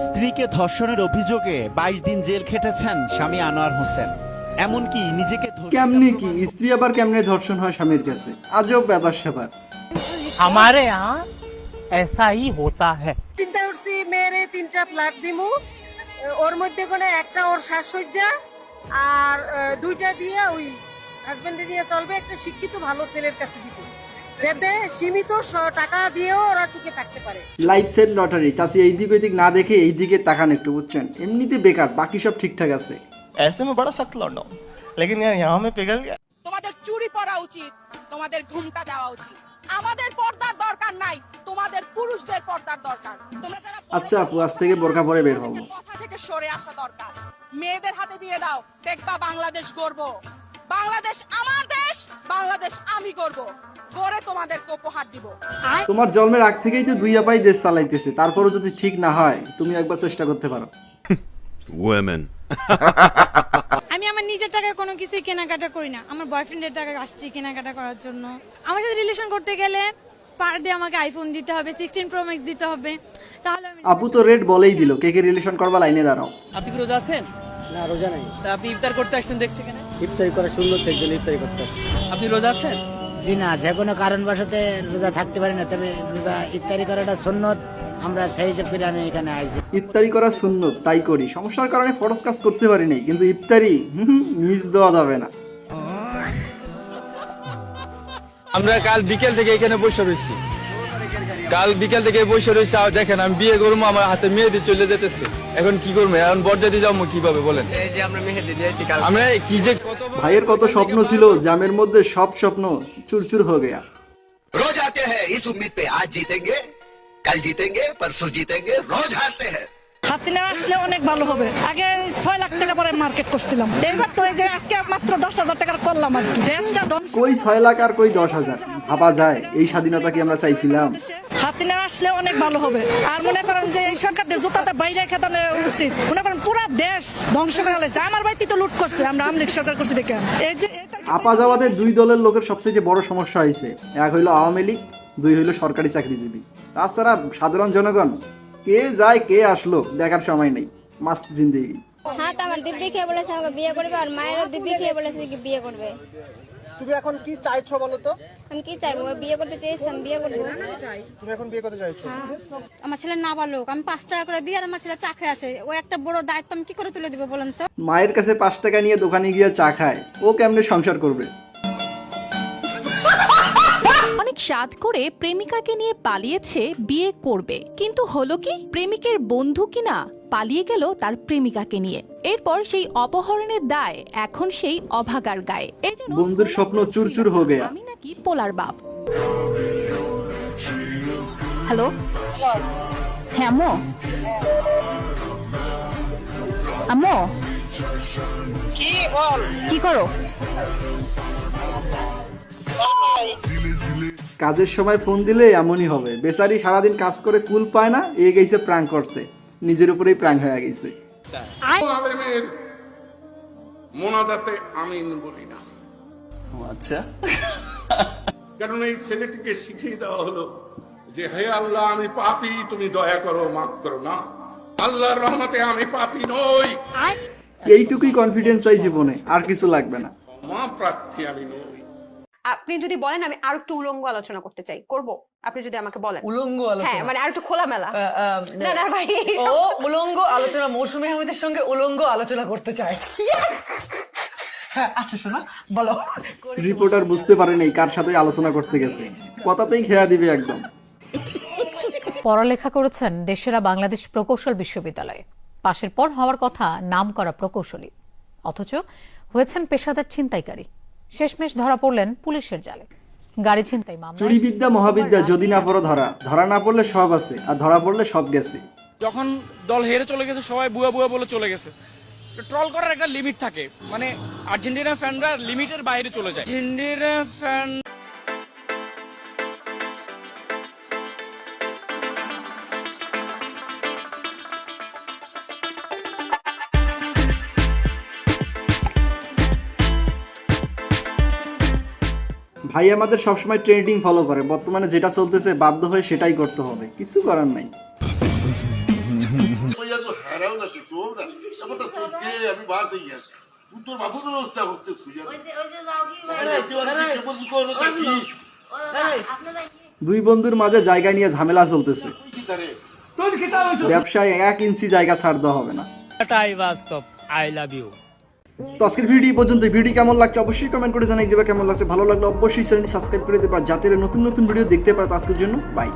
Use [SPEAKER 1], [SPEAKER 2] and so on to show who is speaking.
[SPEAKER 1] স্ত্রীকে ধর্ষণের অভিযোগে 22 দিন জেল খেটেছেন স্বামী আনোয়ার হোসেন। এমনকি নিজেকে
[SPEAKER 2] কেমনি কি স্ত্রী আবার কেমনে ধর্ষণ হয় স্বামীর কাছে? আজব ব্যাপার স্যাপার।
[SPEAKER 3] हमारे यहाँ ऐसा ही होता है।
[SPEAKER 4] চিন্তা করছি মেয়েরে 3টা ফ্ল্যাট দিমু, ওর মধ্যে কোনো একটা ওর সাজসজ্জা আর 2টা দিয়ে ওই হাজবেন্ডে নিয়ে চলবে, একটা শিক্ষিত ভালো ছেলের কাছে দিব, যাতে সীমিত টাকা দিয়েও ওরা চুকে থাকতে পারে।
[SPEAKER 2] Life set lottery. চাষি এই দিক ওই দিক না দেখে এই দিকে তাকান একটু, বুঝছেন? এমনিতে বেকার, বাকি সব ঠিকঠাক আছে।
[SPEAKER 5] ऐसे में बड़ा सख्त लौंडा हूं, लेकिन यार यहाँ में पिघल गया।
[SPEAKER 6] তোমাদের চুরি পরা উচিত, তোমাদের ঘুমটা দেওয়া উচিত। আমাদের পর্দার দরকার নাই, তোমাদের পুরুষদের পর্দার দরকার। তোমরা যারা
[SPEAKER 2] আচ্ছা আপু, আজ থেকে বোরকা পরে বের হবো।
[SPEAKER 6] কথা থেকে সরে আসা দরকার। মেয়েদের হাতে দিয়ে দাও, দেখবা বাংলাদেশ গর্ব। বাংলাদেশ আমার দেশ, বাংলাদেশ আমি গর্ব করে তোমাদেরকে উপহার দিব।
[SPEAKER 2] তোমার জন্মের আগ থেকেই তো দুই আপাই দেশ চালাইতেছে, তারপরও যদি ঠিক না হয় তুমি একবার চেষ্টা করতে পারো।
[SPEAKER 7] women
[SPEAKER 8] আমি আমার নিজের টাকায় কোনো কিছুই কেনাকাটা করি না, আমার বয়ফ্রেন্ডের টাকা আসছি কেনাকাটা করার জন্য। আমার সাথে রিলেশন করতে গেলে পার ডে আমাকে আইফোন দিতে হবে, 16 প্রো ম্যাক্স দিতে হবে, তাহলে আমি
[SPEAKER 2] আপু তো রেড বলেই দিল, কে কে রিলেশন করবা লাইনে দাঁড়াও।
[SPEAKER 3] আপনি কি রোজা আছেন?
[SPEAKER 9] না, রোজা নাই।
[SPEAKER 3] তা আপনি ইফতার করতে আসছেন দেখছি কেন?
[SPEAKER 9] ইফতারি করা সুন্নত, একজন ইফতারি করতে আসে।
[SPEAKER 3] আপনি রোজা আছেন?
[SPEAKER 9] জি না, যে কোনো কারণবশতে রোজা থাকতে পারি না, তবে রোজা ইফতারি করাটা সুন্নত, আমরা সেই হিসেব করে আমি এখানে আইছি।
[SPEAKER 2] ইফতারি করা সুন্নত, তাই করি। সমস্যার কারণে ফরজ কাজ করতে পারি নাই, কিন্তু ইফতারি মিস দেওয়া যাবে না।
[SPEAKER 5] আমরা কাল বিকেল থেকে এখানে বসে রয়েছি, কাল বিকেল থেকে বসে রয়েছি। আর দেখেন আমি বিয়ে করবো, আমার হাতে মেহেদি চলে যেতেছে। এখন কি করবো? এখন বরযাত্রী যাবো কিভাবে বলেন? আমরা কি যে কত
[SPEAKER 2] ভাইয়ের কত স্বপ্ন ছিল, জামের মধ্যে সব স্বপ্ন চুরচুর হয়ে গেয়া।
[SPEAKER 10] रोज आते हैं इस उम्मीद पे आज जीतेंगे, कल जीतेंगे, परसों जीतेंगे, रोज हारते हैं।
[SPEAKER 6] হাসিনা আসলে অনেক ভালো হবে। আগে 6 লাখ টাকা পরে মার্কেট করছিলাম, এবার তো এই যে আজকে মাত্র 10,000 টাকার করলাম আর কি। দেশটা ধ্বংস।
[SPEAKER 2] কই 6 লাখ আর কই 10,000? ভাবা যায় এই স্বাধীনতা কি আমরা চাইছিলাম?
[SPEAKER 6] হাসিনা আসলে অনেক ভালো হবে। আর মনে করেন যে এই সরকারদের জুতাটা বাইরে খেতানো উচিত। মনে করেন পুরো দেশ ধ্বংস করে ফেলেছে। আমার বাড়িতে তো লুট করছে, আমরা আমলিক সরকার করছি দেখে। এই যে
[SPEAKER 2] আপা যাওয়াতে দুই দলের লোকের সবচেয়ে বড় সমস্যা হয়েছে, এক হইলো আওয়ামী লীগ, দুই হইলো সরকারি চাকরিজীবী। তাছাড়া সাধারণ জনগণ কে যায় কে আসলো দেখার সময় নেই। মাস্ত জিন্দেগি।
[SPEAKER 8] হ্যাঁ, তো আমার দিব্যি খেয়ে বলেছে আমাকে বিয়ে করবে, আর মায়েরও দিব্যি খেয়ে বলেছে কি বিয়ে করবে।
[SPEAKER 9] তুমি এখন কি চাইছো বলো তো?
[SPEAKER 8] আমি কি চাইবো? বিয়ে করতে চেয়েছি, আমি বিয়ে করবো।
[SPEAKER 9] তুমি এখন বিয়ে করতে চাইছো?
[SPEAKER 8] আমার ছেলে না বালুক, আমি 5 টাকা করে দিই, আর আমার ছেলে চা খেয়ে আছে। ও একটা বড় দায়িত্ব, আমি কি করে তুলে দিব বলেন তো?
[SPEAKER 2] মায়ের কাছে 5 টাকা নিয়ে দোকানে গিয়ে চা খায়, ও কেমনে সংসার করবে?
[SPEAKER 11] অনেক স্বাদ করে প্রেমিকাকে নিয়ে পালিয়েছে বিয়ে করবে, কিন্তু হলো কি, প্রেমিকের বন্ধু কিনা পালিয়ে গেল তার প্রেমিকাকে নিয়ে। এরপর সেই অপহরণের দায় এখন সেই অভাগার গায়ে। এই জন্য
[SPEAKER 2] বন্ধুর স্বপ্ন চুরচুর হয়ে গেয়া।
[SPEAKER 11] আমি নাকি পোলার বাপ। হ্যালো, হ্যাঁ আম্মু, আম্মু
[SPEAKER 6] কি বল,
[SPEAKER 11] কি করো?
[SPEAKER 2] কাজের সময় ফোন দিলে এমনই হবে। বেচারি সারাদিন কাজ করে কুল পায় না, এ গেছে প্রাঙ্ক করতে, নিজের উপরেই প্রাঙ্ক হয়ে গেছে।
[SPEAKER 10] আলেমের মোনাজাতে আমিন বলি না।
[SPEAKER 5] আচ্ছা,
[SPEAKER 10] কারণ এই ছেলেটিকে শিখিয়ে দেওয়া হলো যে হে আল্লাহ, আমি পাপী, তুমি দয়া করো, মাফ করো না। আল্লাহর রহমতে আমি পাপী নই,
[SPEAKER 2] এইটুকুই কনফিডেন্স চাই জীবনে, আর কিছু লাগবে না।
[SPEAKER 10] মা প্রার্থী আমি নই।
[SPEAKER 12] আপনি যদি বলেন আমি আর একটু উলঙ্গ আলোচনা করতে চাই, করব? আপনি যদি আমাকে বলেন
[SPEAKER 3] উলঙ্গ
[SPEAKER 12] হ্যাঁ,
[SPEAKER 3] আলোচনা,
[SPEAKER 12] মানে আর একটু খোলামেলা। না না ভাই,
[SPEAKER 3] ও উলঙ্গ আলোচনা, মৌসুমী আহমেদের সঙ্গে উলঙ্গ আলোচনা করতে চায়। হ্যাঁ, আচ্ছা শোনা, বলো।
[SPEAKER 2] রিপোর্টার বুঝতে পারেনি কার সাথে আলোচনা করতে গেছে, কথাতেই খেয়া দিবে একদম।
[SPEAKER 11] পড়ালেখা করেছেন দেশেরা বাংলাদেশ প্রকৌশল বিশ্ববিদ্যালয়ে, পাশের পর হওয়ার কথা নামকরা প্রকৌশলী, অথচ হয়েছেন পেশাদার ছিনতাইকারী। শেষমেশ ধরা পড়লেন পুলিশের জালে। গাড়ি ছিনতাই মামলায়
[SPEAKER 2] চুরিবিদ্যা মহাবিদ্যা, যদি না পড়ো ধরা, ধরা না পড়লে সব আছে, আর ধরা পড়লে সব গেছে।
[SPEAKER 3] যখন দল হেরে চলে গেছে, সবাই বুয়া বুয়া বলে চলে গেছে। ট্রল করার একটা লিমিট থাকে, মানে আর্জেন্টিনা ফ্যানরা লিমিটের বাইরে চলে যায়। আর্জেন্টিনা ফ্যান
[SPEAKER 2] ভাই আমাদের সবসময় ট্রেন্ডিং ফলো করে, বর্তমানে যেটা চলতেছে বাধ্য হয়ে সেটাই করতে হবে, কিছু করার নাই।
[SPEAKER 10] ইয়া তো হারাও না সে তো না এমনটা করতে আমি বাদ হই গেছি তোর বাবুর অবস্থা হচ্ছে সুজা
[SPEAKER 2] দুই বন্ধুর মাঝে জায়গা নিয়ে ঝামেলা চলতেছে। ব্যবসায় 1 ইঞ্চি জায়গা ছাড় দেওয়া হবে না।
[SPEAKER 3] এটাই বাস্তব। I love you.
[SPEAKER 2] তো আজকের ভিডিও পর্যন্ত। ভিডিও কেমন লাগছে অবশ্যই কমেন্ট করে জানিয়ে দেবে। কেমন লাগছে, ভালো লাগলে অবশ্যই চ্যানেলটি সাবস্ক্রাইব করে দেবা যাতে নতুন নতুন ভিডিও দেখতে পারো। আজকের জন্য বাই।